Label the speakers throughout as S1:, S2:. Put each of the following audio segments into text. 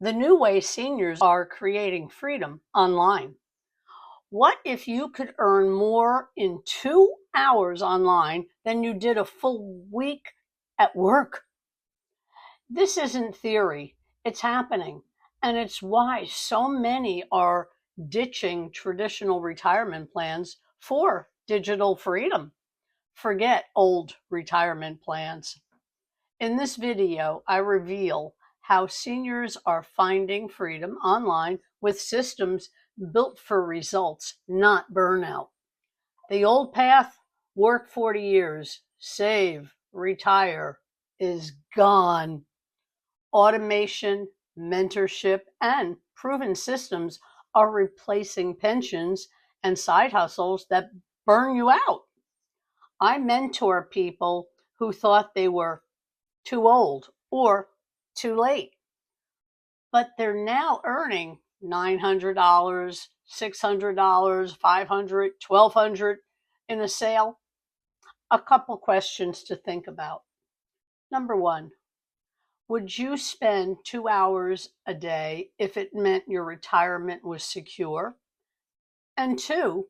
S1: The new way seniors are creating freedom online. What if you could earn more in 2 hours online than you did a full week at work? This isn't theory, it's happening. And it's why so many are ditching traditional retirement plans for digital freedom. Forget old retirement plans. In this video, I reveal how seniors are finding freedom online with systems built for results, not burnout. The old path, work 40 years, save, retire, is gone. Automation, mentorship, and proven systems are replacing pensions and side hustles that burn you out. I mentor people who thought they were too old or too late, but they're now earning $900, $600, $500, $1,200 in a sale. A couple questions to think about. Number one, would you spend 2 hours a day if it meant your retirement was secure? And two,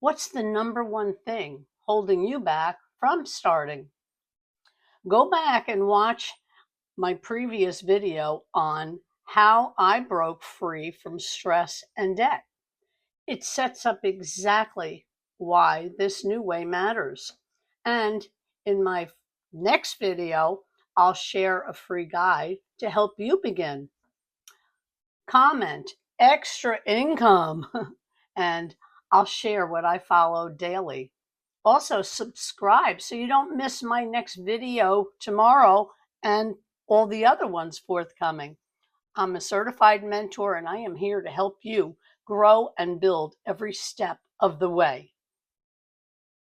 S1: what's the number one thing holding you back from starting? Go back and watch my previous video on how I broke free from stress and debt. It sets up exactly why this new way matters. And in my next video, I'll share a free guide to help you begin. Comment extra income and I'll share what I follow daily. Also subscribe so you don't miss my next video tomorrow and all the other ones forthcoming. I'm a certified mentor and I am here to help you grow and build every step of the way.